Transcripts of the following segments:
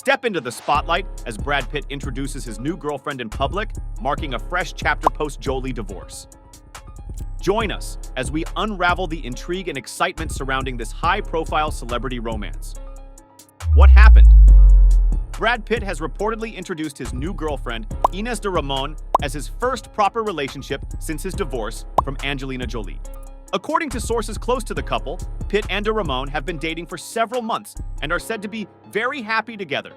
step into the spotlight as Brad Pitt introduces his new girlfriend in public, marking a fresh chapter post-Jolie divorce. Join us as we unravel the intrigue and excitement surrounding this high-profile celebrity romance. What happened? Brad Pitt has reportedly introduced his new girlfriend, Ines de Ramon, as his first proper relationship since his divorce from Angelina Jolie. According to sources close to the couple, Pitt and de Ramon have been dating for several months and are said to be very happy together.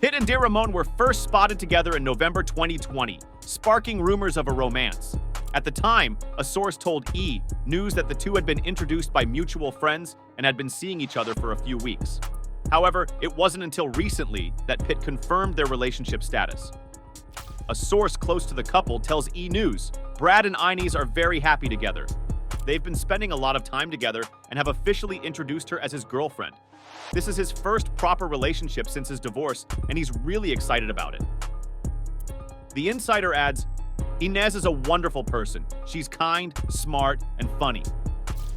Pitt and de Ramon were first spotted together in November 2020, sparking rumors of a romance. At the time, a source told E! News that the two had been introduced by mutual friends and had been seeing each other for a few weeks. However, it wasn't until recently that Pitt confirmed their relationship status. A source close to the couple tells E! News, Brad and Ines are very happy together. They've been spending a lot of time together and have officially introduced her as his girlfriend. This is his first proper relationship since his divorce, and he's really excited about it. The insider adds, Ines is a wonderful person. She's kind, smart, and funny.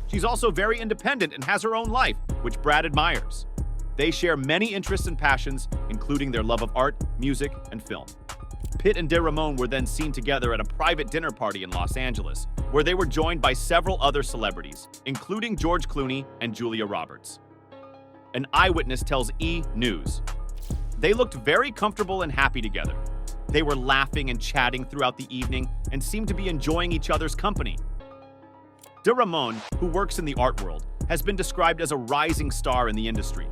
She's also very independent and has her own life, which Brad admires. They share many interests and passions, including their love of art, music, and film. Pitt and de Ramon were then seen together at a private dinner party in Los Angeles, where they were joined by several other celebrities, including George Clooney and Julia Roberts. An eyewitness tells E! News. They looked very comfortable and happy together. They were laughing and chatting throughout the evening and seemed to be enjoying each other's company. De Ramon, who works in the art world, has been described as a rising star in the industry.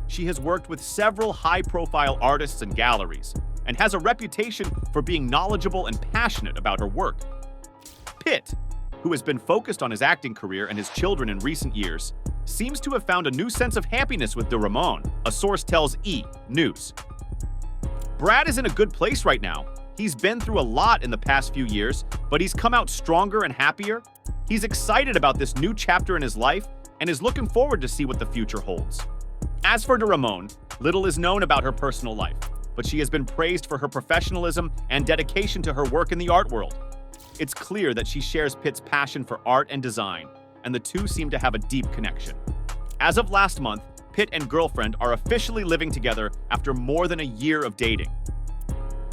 She has worked with several high-profile artists and galleries, and has a reputation for being knowledgeable and passionate about her work. Pitt, who has been focused on his acting career and his children in recent years, seems to have found a new sense of happiness with de Ramon, a source tells E! News. Brad is in a good place right now. He's been through a lot in the past few years, but he's come out stronger and happier. He's excited about this new chapter in his life and is looking forward to see what the future holds. As for de Ramon, little is known about her personal life, but she has been praised for her professionalism and dedication to her work in the art world. It's clear that she shares Pitt's passion for art and design, and the two seem to have a deep connection. As of last month, Pitt and girlfriend are officially living together after more than a year of dating.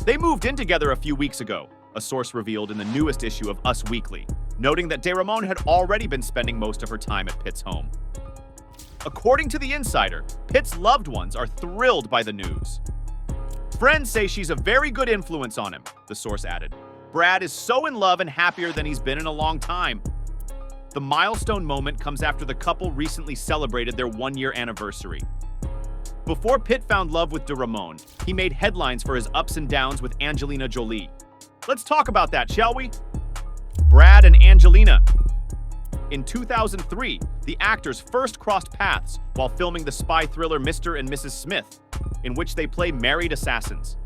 They moved in together a few weeks ago, a source revealed in the newest issue of Us Weekly, noting that de Ramon had already been spending most of her time at Pitt's home. According to the insider, Pitt's loved ones are thrilled by the news. Friends say she's a very good influence on him, the source added. Brad is so in love and happier than he's been in a long time. The milestone moment comes after the couple recently celebrated their one-year anniversary. Before Pitt found love with de Ramon, he made headlines for his ups and downs with Angelina Jolie. Let's talk about that, shall we? Brad and Angelina. In 2003, the actors first crossed paths while filming the spy thriller Mr. and Mrs. Smith, in which they play married assassins.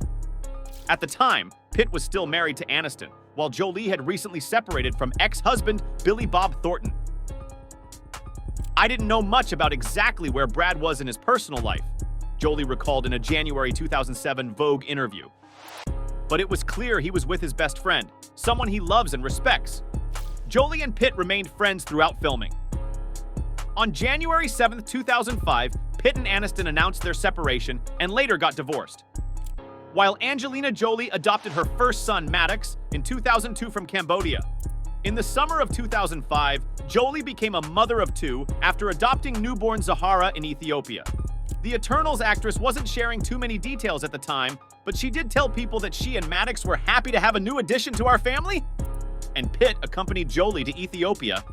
At the time, Pitt was still married to Aniston, while Jolie had recently separated from ex-husband Billy Bob Thornton. I didn't know much about exactly where Brad was in his personal life, Jolie recalled in a January 2007 Vogue interview. But it was clear he was with his best friend, someone he loves and respects. Jolie and Pitt remained friends throughout filming. On January 7, 2005, Pitt and Aniston announced their separation and later got divorced. While Angelina Jolie adopted her first son, Maddox, in 2002 from Cambodia. In the summer of 2005, Jolie became a mother of two after adopting newborn Zahara in Ethiopia. The Eternals actress wasn't sharing too many details at the time, but she did tell people that she and Maddox were happy to have a new addition to our family. And Pitt accompanied Jolie to Ethiopia.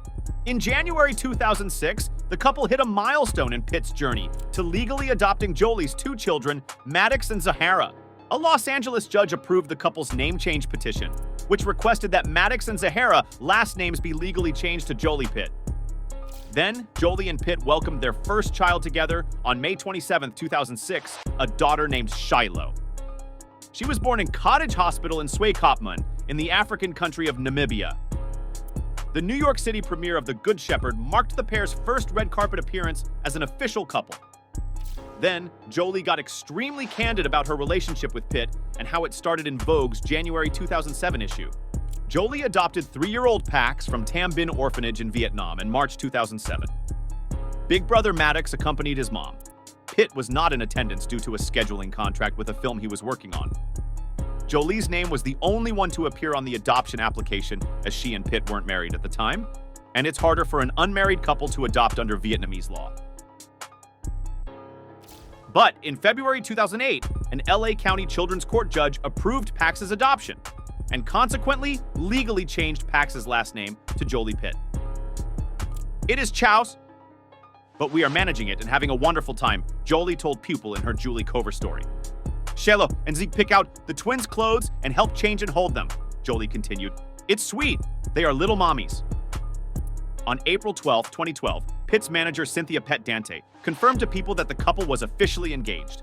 In January 2006, the couple hit a milestone in Pitt's journey to legally adopting Jolie's two children, Maddox and Zahara. A Los Angeles judge approved the couple's name change petition, which requested that Maddox and Zahara last names be legally changed to Jolie Pitt. Then, Jolie and Pitt welcomed their first child together on May 27, 2006, a daughter named Shiloh. She was born in Cottage Hospital in Swakopmund, in the African country of Namibia. The New York City premiere of The Good Shepherd marked the pair's first red carpet appearance as an official couple. Then, Jolie got extremely candid about her relationship with Pitt and how it started in Vogue's January 2007 issue. Jolie adopted 3-year-old Pax from Tam Bin Orphanage in Vietnam in March 2007. Big brother Maddox accompanied his mom. Pitt was not in attendance due to a scheduling contract with a film he was working on. Jolie's name was the only one to appear on the adoption application, as she and Pitt weren't married at the time, and it's harder for an unmarried couple to adopt under Vietnamese law. But in February 2008, an LA County Children's Court judge approved Pax's adoption, and consequently legally changed Pax's last name to Jolie Pitt. It is Chow's, but we are managing it and having a wonderful time, Jolie told Pupil in her Julie Cover story. Shelo and Zeke pick out the twins' clothes and help change and hold them, Jolie continued. It's sweet. They are little mommies. On April 12, 2012, Pitt's manager Cynthia Pett Dante confirmed to People that the couple was officially engaged.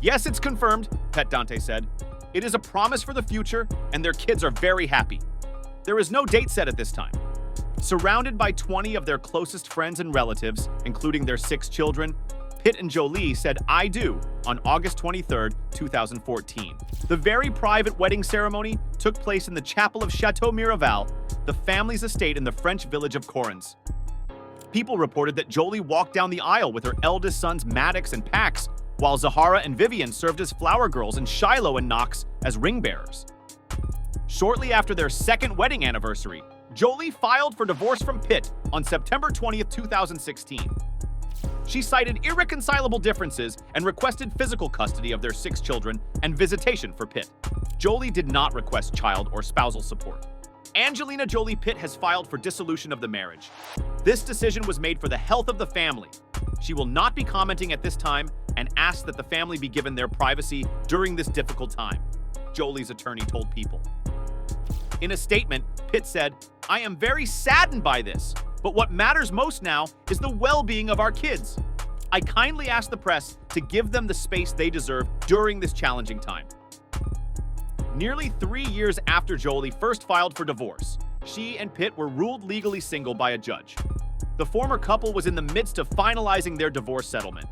Yes, it's confirmed, Pett Dante said. It is a promise for the future, and their kids are very happy. There is no date set at this time. Surrounded by 20 of their closest friends and relatives, including their 6 children, Pitt and Jolie said "I do" on August 23, 2014. The very private wedding ceremony took place in the chapel of Chateau Miraval, the family's estate in the French village of Correns. People reported that Jolie walked down the aisle with her eldest sons Maddox and Pax, while Zahara and Vivian served as flower girls and Shiloh and Knox as ring bearers. Shortly after their second wedding anniversary, Jolie filed for divorce from Pitt on September 20, 2016. She cited irreconcilable differences and requested physical custody of their 6 children and visitation for Pitt. Jolie did not request child or spousal support. Angelina Jolie Pitt has filed for dissolution of the marriage. This decision was made for the health of the family. She will not be commenting at this time and asked that the family be given their privacy during this difficult time, Jolie's attorney told People. In a statement, Pitt said, "I am very saddened by this, but what matters most now is the well-being of our kids. I kindly ask the press to give them the space they deserve during this challenging time." Nearly 3 years after Jolie first filed for divorce, she and Pitt were ruled legally single by a judge. The former couple was in the midst of finalizing their divorce settlement.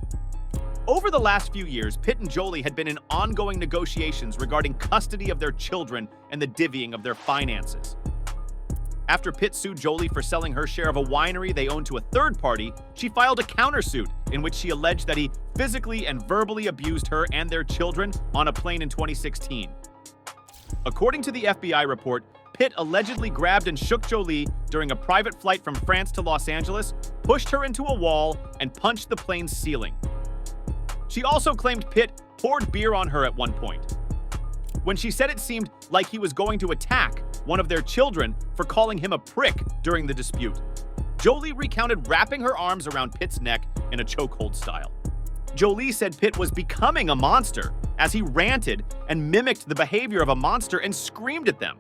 Over the last few years, Pitt and Jolie had been in ongoing negotiations regarding custody of their children and the divvying of their finances. After Pitt sued Jolie for selling her share of a winery they owned to a third party, she filed a countersuit in which she alleged that he physically and verbally abused her and their children on a plane in 2016. According to the FBI report, Pitt allegedly grabbed and shook Jolie during a private flight from France to Los Angeles, pushed her into a wall, and punched the plane's ceiling. She also claimed Pitt poured beer on her at one point. When she said it seemed like he was going to attack one of their children for calling him a prick during the dispute, Jolie recounted wrapping her arms around Pitt's neck in a chokehold style. Jolie said Pitt was becoming a monster as he ranted and mimicked the behavior of a monster and screamed at them.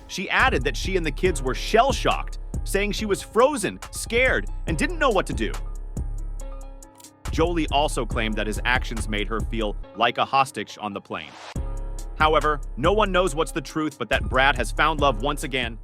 She added that she and the kids were shell-shocked, saying she was frozen, scared, and didn't know what to do. Jolie also claimed that his actions made her feel like a hostage on the plane. However, no one knows what's the truth but that Brad has found love once again